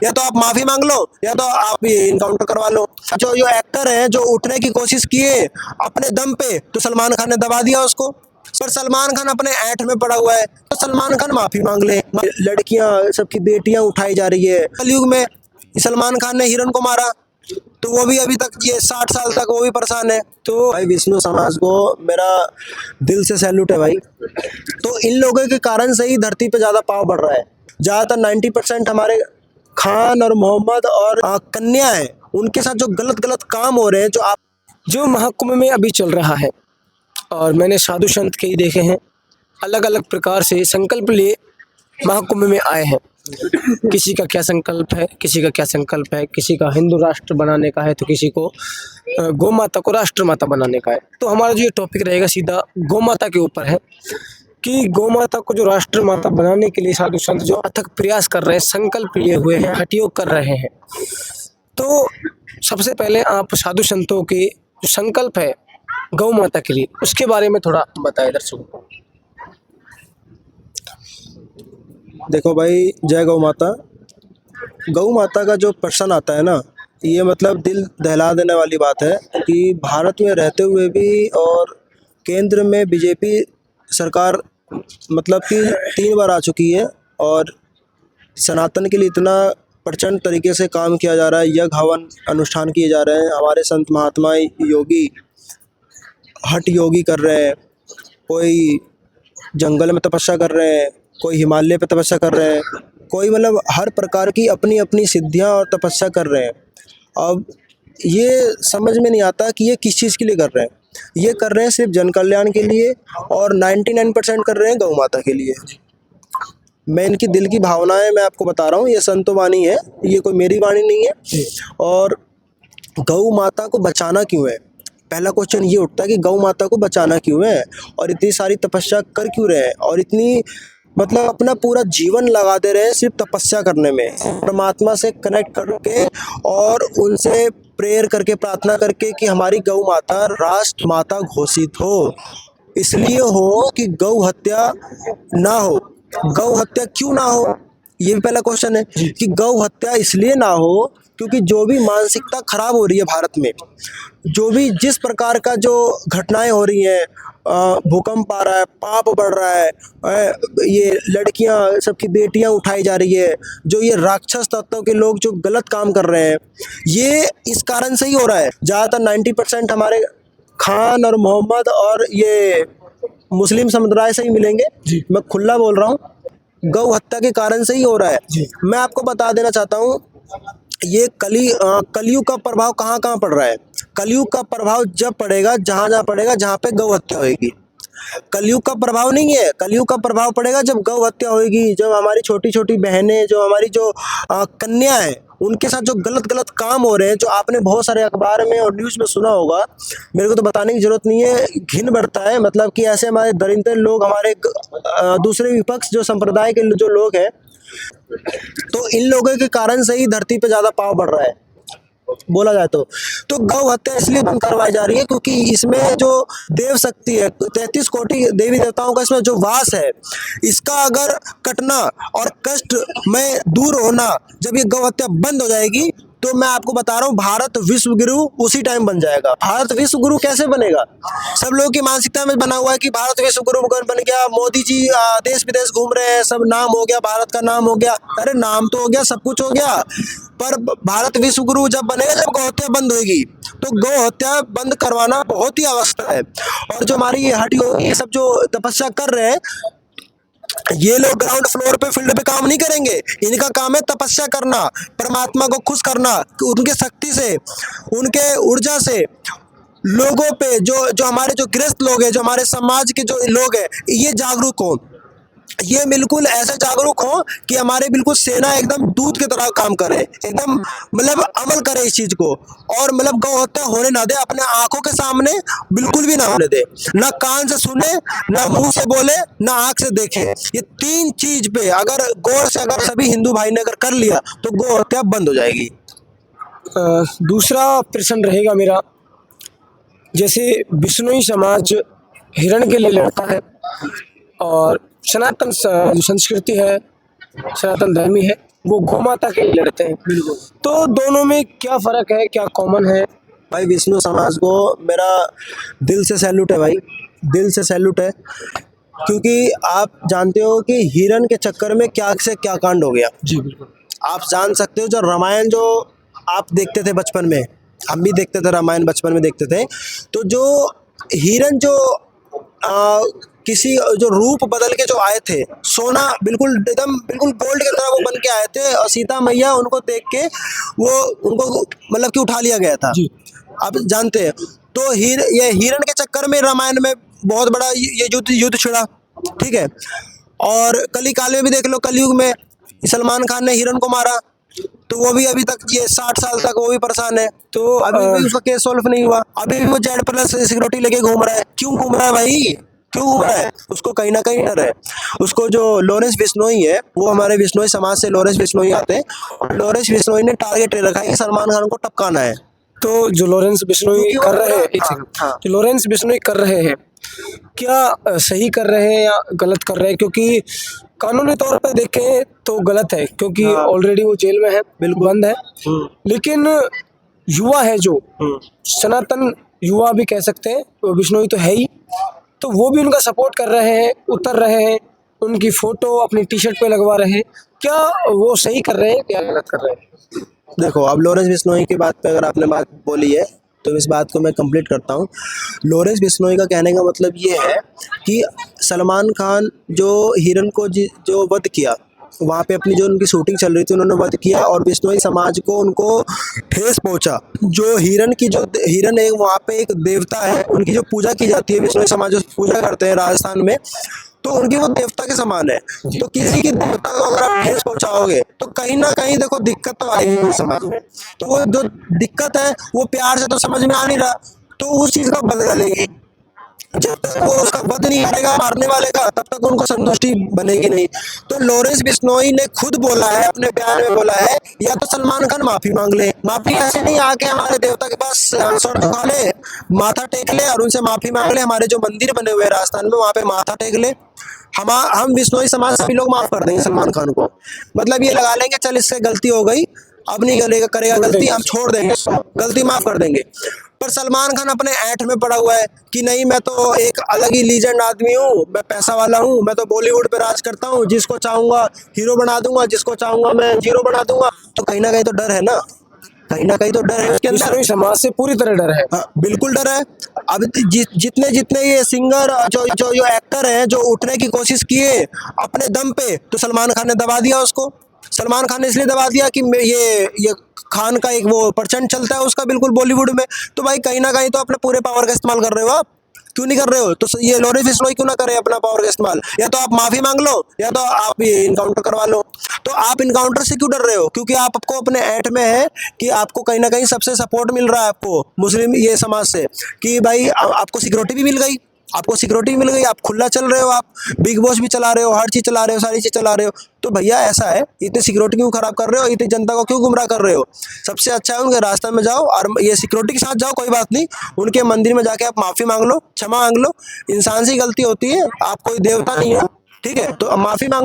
या तो आप माफी मांग लो या तो आप ये इनकाउंटर करवा लो। जो जो एक्टर है जो उठने की कोशिश किए अपने दम पे, तो सलमान खान ने दबा दिया उसको। पर सलमान खान अपने ऐंठ में पड़ा हुआ है, तो सलमान खान माफी मांग ले। लड़कियां, सबकी बेटियां उठाई जा रही है कलयुग में। सलमान खान ने हिरन को मारा, तो वो भी अभी तक ये 60 साल तक वो भी परेशान है। तो भाई विष्णु समाज को मेरा दिल से सैल्यूट है भाई। तो इन लोगों के कारण से ही धरती पे ज्यादा पाव बढ़ रहा है। ज्यादातर 90% हमारे खान और मोहम्मद और कन्या है, उनके साथ जो गलत गलत काम हो रहे हैं। जो महाकुंभ में अभी चल रहा है, और मैंने साधु संत कई देखे हैं, अलग अलग प्रकार से संकल्प लिए महाकुंभ में आए हैं। किसी का क्या संकल्प है, किसी का क्या संकल्प है, किसी का हिंदू राष्ट्र बनाने का है, तो किसी को गौ माता को राष्ट्र माता बनाने का है। तो हमारा जो ये टॉपिक रहेगा सीधा गौ माता के ऊपर है कि गौ माता को जो राष्ट्र माता बनाने के लिए साधु संत जो अथक प्रयास कर रहे हैं, संकल्प लिए हुए हैं, हठयोग कर रहे हैं। तो सबसे पहले आप साधु संतों के जो संकल्प है गौ माता के लिए, उसके बारे में थोड़ा बताएं दर्शकों को। देखो भाई, जय गौ माता। गौ माता का जो प्रश्न आता है ना, ये मतलब दिल दहला देने वाली बात है कि भारत में रहते हुए भी और केंद्र में बीजेपी सरकार मतलब कि 3 बार आ चुकी है, और सनातन के लिए इतना प्रचंड तरीके से काम किया जा रहा है, यज्ञ हवन अनुष्ठान किए जा रहे हैं। हमारे संत महात्मा योगी हठ योगी कर रहे हैं, कोई जंगल में तपस्या कर रहे हैं, कोई हिमालय पे तपस्या कर रहे हैं, कोई मतलब हर प्रकार की अपनी अपनी सिद्धियां और तपस्या कर रहे हैं। अब ये समझ में नहीं आता कि ये किस चीज़ के लिए कर रहे हैं। ये कर रहे हैं सिर्फ जन कल्याण के लिए, और 99% कर रहे हैं गौ माता के लिए। मैं इनकी दिल की भावनाएं मैं आपको बता रहा हूँ, ये संतो वाणी है, ये कोई मेरी वाणी नहीं है। और गौ माता को बचाना क्यों है, पहला क्वेश्चन ये उठता है कि गौ माता को बचाना क्यों है, और इतनी सारी तपस्या कर क्यों रहे हैं, और इतनी मतलब अपना पूरा जीवन लगा दे रहे हैं सिर्फ तपस्या करने में, परमात्मा से कनेक्ट करके और उनसे प्रेयर करके, प्रार्थना करके कि हमारी गौ माता राष्ट्र माता घोषित हो। इसलिए हो कि गौ हत्या ना हो। गौ हत्या क्यों ना हो, ये भी पहला क्वेश्चन है कि गौ हत्या इसलिए ना हो क्योंकि जो भी मानसिकता खराब हो रही है भारत में, जो भी जिस प्रकार का जो घटनाएं हो रही हैं, भूकंप आ रहा है, पाप बढ़ रहा है, ये लड़कियां, सबकी बेटियां उठाई जा रही है, जो ये राक्षस तत्वों के लोग जो गलत काम कर रहे हैं, ये इस कारण से ही हो रहा है। ज़्यादातर 90% हमारे खान और मोहम्मद और ये मुस्लिम समुदाय से ही मिलेंगे। मैं खुला बोल रहा हूँ, गौ हत्या के कारण से ही हो रहा है। मैं आपको बता देना चाहता हूँ, ये कलयुग का प्रभाव कहाँ कहाँ पड़ रहा है। कलयुग का प्रभाव जब पड़ेगा जहाँ पड़ेगा जहाँ पे गौ हत्या होगी। कलयुग का प्रभाव नहीं है, कलयुग का प्रभाव पड़ेगा जब गौ हत्या होगी, जब हमारी छोटी छोटी बहनें, जो हमारी जो कन्या है, उनके साथ जो गलत गलत काम हो रहे हैं, जो आपने बहुत सारे अखबार में और न्यूज़ में सुना होगा, मेरे को तो बताने की जरूरत नहीं है। घिन बढ़ता है, मतलब कि ऐसे हमारे दरिंदे लोग, हमारे दूसरे विपक्ष जो संप्रदाय के जो लोग हैं, तो इन लोगों के कारण से ही धरती पे ज्यादा पाव बढ़ रहा है बोला जाए तो गौ हत्या इसलिए बंद करवाई जा रही है क्योंकि इसमें जो देव शक्ति है, 33 कोटि देवी देवताओं का इसमें जो वास है, इसका अगर कटना और कष्ट में दूर होना, जब ये गौ हत्या बंद हो जाएगी, तो मैं आपको बता रहा हूँ भारत विश्व गुरु उसी टाइम बन जाएगा। भारत विश्व गुरु कैसे बनेगा, सब लोगों की मानसिकता में बना हुआ है कि भारत विश्व गुरु बन गया, मोदी जी देश विदेश घूम रहे हैं, सब नाम हो गया, भारत का नाम हो गया। अरे नाम तो हो गया, सब कुछ हो गया, पर भारत विश्व गुरु जब बनेगा जब गौ हत्या बंद होगी। तो गौ हत्या बंद करवाना बहुत ही आवश्यक है। और जो हमारी ये हटियों, ये सब जो तपस्या कर रहे हैं, ये लोग ग्राउंड फ्लोर पे, फील्ड पे काम नहीं करेंगे। इनका काम है तपस्या करना, परमात्मा को खुश करना, उनके शक्ति से, उनके ऊर्जा से लोगों पे, जो हमारे जो गृहस्थ लोग हैं, जो हमारे समाज के जो लोग हैं, ये जागरूक हो, ये बिल्कुल ऐसे जागरूक हो कि हमारे बिल्कुल सेना एकदम दूध की तरह काम करे, एकदम मतलब अमल करे इस चीज को, और मतलब गौ हत्या होने ना दे, अपने आंखों के सामने बिल्कुल भी ना होने दे, ना कान से सुने, ना मुंह से बोले, ना आंख से देखे। ये 3 चीज पे अगर गौर से अगर सभी हिंदू भाई ने अगर कर लिया तो गौ हत्या बंद हो जाएगी। दूसरा प्रश्न रहेगा मेरा, जैसे बिश्नोई समाज हिरण के लिए लड़ता है, और सनातन जो संस्कृति है, सनातन धर्मी है, वो गौ माता के लिए लड़ते हैं। बिल्कुल। तो दोनों में क्या फ़र्क है, क्या कॉमन है? भाई विष्णु समाज को मेरा दिल से सैल्यूट है भाई, दिल से सैल्यूट है, क्योंकि आप जानते हो कि हिरन के चक्कर में क्या से क्या कांड हो गया। जी बिल्कुल। आप जान सकते हो जो रामायण जो आप देखते थे बचपन में, हम भी देखते थे रामायण बचपन में देखते थे, तो जो हिरन जो किसी जो रूप बदल के जो आए थे, सोना बिल्कुल एकदम बिल्कुल गोल्ड की तरह वो बन के आए थे, और सीता मैया उनको देख के वो उनको मतलब कि उठा लिया गया था। जी। आप जानते हैं, तो ये हिरन के चक्कर में रामायण में बहुत बड़ा ये युद्ध छिड़ा, ठीक है। और कली काल में भी देख लो, कलयुग में सलमान खान ने हिरन को मारा, तो वो भी अभी तक ये 60 साल तक वो भी परेशान है, तो अभी भी उसका केस सॉल्व नहीं हुआ, अभी भी वो जेड प्लस सिक्योरिटी लेके घूम रहा है। क्यों घूम रहा है भाई, क्यों घूम रहा है? उसको कहीं ना कहीं डर है। उसको जो लॉरेंस बिश्नोई है, वो हमारे बिश्नोई समाज से लॉरेंस बिश्नोई आते हैं, और लॉरेंस बिश्नोई ने टारगेट ले रखा है कि सलमान खान को टपकाना है। तो जो लॉरेंस बिश्नोई कर रहे हैं, एक सेकंड, हाँ। जो लॉरेंस बिश्नोई कर रहे हैं, क्या सही कर रहे हैं या गलत कर रहे हैं? क्योंकि कानूनी तौर पे देखें तो गलत है, क्योंकि हाँ। ऑलरेडी वो जेल में है, बिल्कुल। बंद है। लेकिन युवा है जो सनातन युवा भी कह सकते हैं, तो बिश्नोई तो है ही, तो वो भी उनका सपोर्ट कर रहे हैं, उतर रहे हैं, उनकी फोटो अपनी टी शर्ट पे लगवा रहे हैं। क्या वो सही कर रहे हैं, क्या गलत कर रहे हैं? देखो, अब लॉरेंस बिश्नोई की बात पे अगर आपने बात बोली है, तो इस बात को मैं कंप्लीट करता हूँ। लॉरेंस बिश्नोई का कहने का मतलब ये है कि सलमान खान जो हिरन को जो वध किया, वहाँ पे अपनी जो उनकी शूटिंग चल रही थी, उन्होंने वध किया, और बिश्नोई समाज को उनको ठेस पहुंचा। जो हिरन की जो हिरन है, वहाँ पे एक देवता है, उनकी जो पूजा की जाती है, बिश्नोई समाज जो पूजा करते हैं राजस्थान में, तो उनकी वो देवता के समान है। तो किसी की देवता को अगर आप ठेस पहुंचाओगे, तो कहीं ना कहीं देखो दिक्कत तो आएगी समाज में। तो वो जो दिक्कत है वो प्यार से तो समझ में आ नहीं रहा, तो उस चीज का बदला लेगी। जब तक वो उसका वध नहीं करेगा मारने वाले का, तब तक उनको संतुष्टि बनेगी नहीं। तो लॉरेंस बिश्नोई ने खुद बोला है, अपने बयान में बोला है, या तो सलमान खान माफी मांग ले। माफी ऐसे नहीं आके हमारे देवता के पास सर झुका ले, माथा टेक ले और उनसे माफी मांग ले। हमारे जो मंदिर बने हुए हैं राजस्थान में, वहाँ पे माथा टेक ले। हम बिश्नोई समाज सभी लोग माफ कर देंगे सलमान खान को। मतलब ये लगा लेंगे, चल इससे गलती हो गई, अब नहीं करेगा गलती, हम छोड़ देंगे, गलती माफ कर देंगे। पर सलमान खान अपने ऐंठ में पड़ा हुआ है कि नहीं, मैं तो एक अलग ही लीजेंड आदमी हूँ, मैं पैसा वाला हूँ, मैं तो बॉलीवुड पे राज करता हूँ, जिसको चाहूंगा हीरो बना दूंगा, जिसको चाहूंगा मैं जीरो बना दूंगा। तो कहीं ना कहीं तो डर है ना, कहीं ना कहीं तो डर है उसके अंदर। बिश्नोई समाज से पूरी तरह डर है। हाँ, बिल्कुल डर है। अब जितने ये सिंगर जो एक्टर हैं, जो उठने की कोशिश किए अपने दम पे, तो सलमान खान ने दबा दिया उसको। सलमान खान ने इसलिए दबा दिया कि ये खान का एक वो परचेंट चलता है उसका बिल्कुल बॉलीवुड में। तो भाई कहीं ना कहीं तो अपने पूरे पावर का इस्तेमाल कर रहे हो आप, क्यों नहीं कर रहे हो? तो ये लॉरेंस बिश्नोई क्यों ना करे अपना पावर का इस्तेमाल? या तो आप माफी मांग लो, या तो आप ये इनकाउंटर करवा लो। तो आप इनकाउंटर से क्यों डर रहे हो? क्योंकि आपको अपने ऐंठ में है कि आपको कहीं ना कहीं सबसे सपोर्ट मिल रहा है, आपको मुस्लिम ये समाज से, कि भाई आपको सिक्योरिटी भी मिल गई, आपको सिक्योरिटी मिल गई, आप खुला चल रहे हो, आप बिग बॉस भी चला रहे हो, हर चीज़ चला रहे हो, सारी चीज़ चला रहे हो। तो भैया ऐसा है, इतनी सिक्योरिटी क्यों खराब कर रहे हो, इतनी जनता को क्यों गुमराह कर रहे हो? सबसे अच्छा है उनके रास्ते में जाओ, और ये सिक्योरिटी के साथ जाओ, कोई बात नहीं, उनके मंदिर में जाके आप माफ़ी मांग लो, क्षमा मांग लो। इंसान से गलती होती है, आप कोई देवता नहीं है, ठीक है? तो माफ़ी मांग